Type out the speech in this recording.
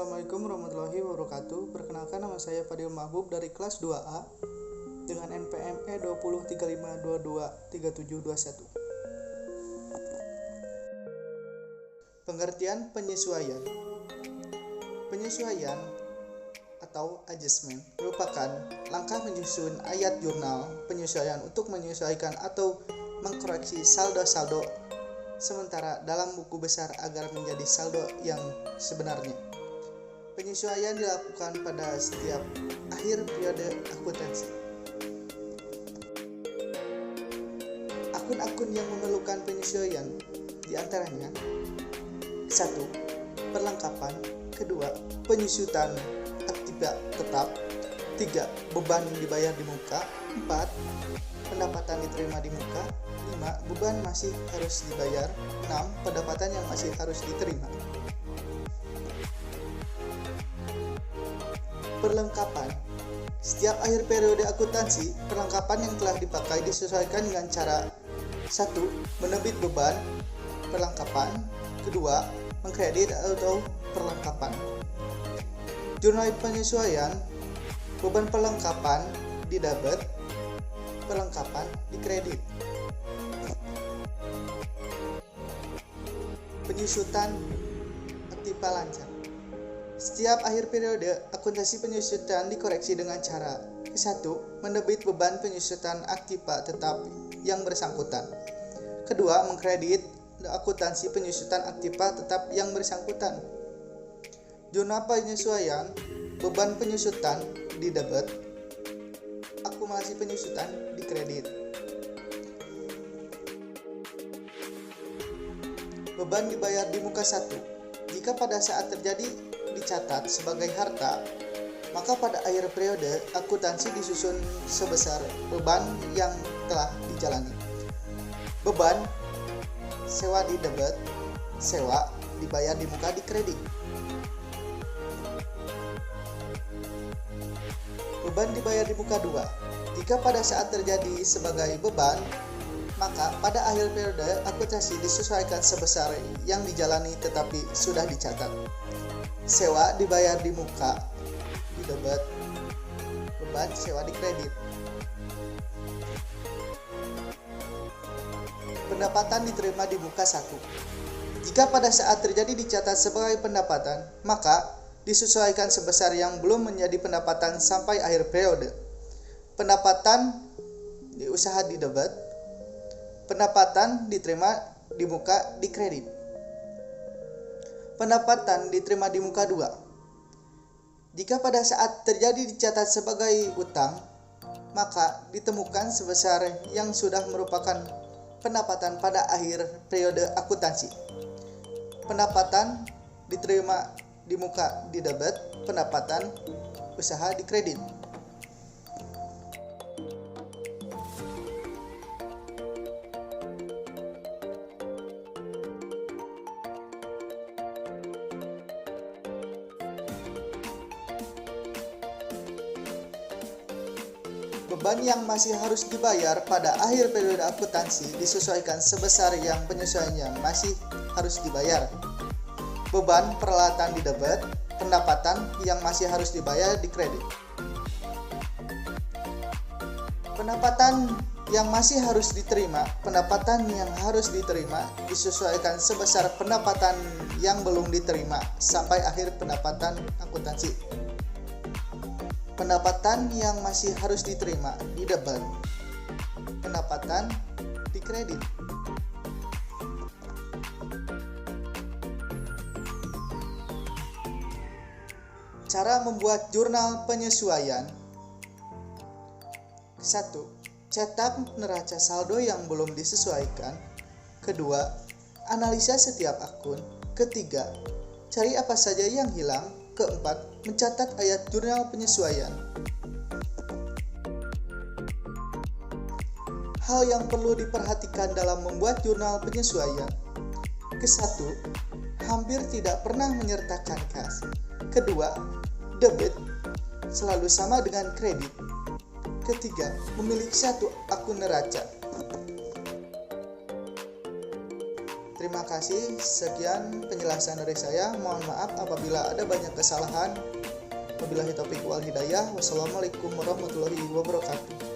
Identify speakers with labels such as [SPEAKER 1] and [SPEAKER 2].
[SPEAKER 1] Assalamualaikum warahmatullahi wabarakatuh. Perkenalkan, nama saya Fadil Mahbub dari kelas 2A dengan NPM E2035223721. Pengertian penyesuaian. Penyesuaian atau adjustment merupakan langkah menyusun ayat jurnal penyesuaian untuk menyesuaikan atau mengkoreksi saldo-saldo sementara dalam buku besar agar menjadi saldo yang sebenarnya. Penyesuaian dilakukan pada setiap akhir periode akuntansi. Akun-akun yang memerlukan penyesuaian diantaranya 1. Perlengkapan. 2. Penyusutan aktiva tetap. 3. Beban dibayar di muka. 4. Pendapatan diterima di muka. 5. Beban masih harus dibayar. 6. Pendapatan yang masih harus diterima. Perlengkapan. Setiap akhir periode akuntansi, perlengkapan yang telah dipakai disesuaikan dengan cara 1. Menerbit beban perlengkapan. 2. Mengkredit atau perlengkapan. Jurnal penyesuaian. Beban perlengkapan didebit, perlengkapan dikredit. Penyusutan aktiva lancar. Setiap akhir periode akuntansi penyusutan dikoreksi dengan cara 1. Menerbit beban penyusutan aktiva tetap yang bersangkutan. 2. Mengkredit akuntansi penyusutan aktiva tetap yang bersangkutan. Jurnal penyesuaian. Beban penyusutan didebit, akumulasi penyusutan dikredit. Beban dibayar di muka 1. Jika pada saat terjadi dicatat sebagai harta, maka pada akhir periode akuntansi disusun sebesar beban yang telah dijalani. Beban sewa didebit, sewa dibayar di muka dikredit. Beban dibayar di muka 2. Jika pada saat terjadi sebagai beban, maka pada akhir periode akuntansi disesuaikan sebesar yang dijalani tetapi sudah dicatat. Sewa dibayar di muka didebit, beban sewa dikredit. Pendapatan diterima di muka 1. Jika pada saat terjadi dicatat sebagai pendapatan, maka disesuaikan sebesar yang belum menjadi pendapatan sampai akhir periode. Pendapatan di usaha didebit, pendapatan diterima di muka dikredit. Pendapatan diterima di muka 2. Jika pada saat terjadi dicatat sebagai utang, maka ditemukan sebesar yang sudah merupakan pendapatan pada akhir periode akuntansi. Pendapatan diterima di muka didebit, pendapatan usaha dikredit. Beban yang masih harus dibayar pada akhir periode akuntansi disesuaikan sebesar yang penyesuaiannya masih harus dibayar. Beban peralatan didebit, pendapatan yang masih harus dibayar dikredit. Pendapatan yang masih harus diterima, pendapatan yang harus diterima disesuaikan sebesar pendapatan yang belum diterima sampai akhir pendapatan akuntansi. Pendapatan yang masih harus diterima didebit, pendapatan dikredit. Cara membuat jurnal penyesuaian. 1. Cetak neraca saldo yang belum disesuaikan. 2. Analisa setiap akun. 3. Cari apa saja yang hilang. 4. Mencatat ayat jurnal penyesuaian. Hal yang perlu diperhatikan dalam membuat jurnal penyesuaian. 1. Hampir tidak pernah menyertakan kas. 2. Debit selalu sama dengan kredit. 3. Memiliki satu akun neraca. Terima kasih, sekian penjelasan dari saya. Mohon maaf apabila ada banyak kesalahan. Wabillahi taufiq wal hidayah. Wassalamualaikum warahmatullahi wabarakatuh.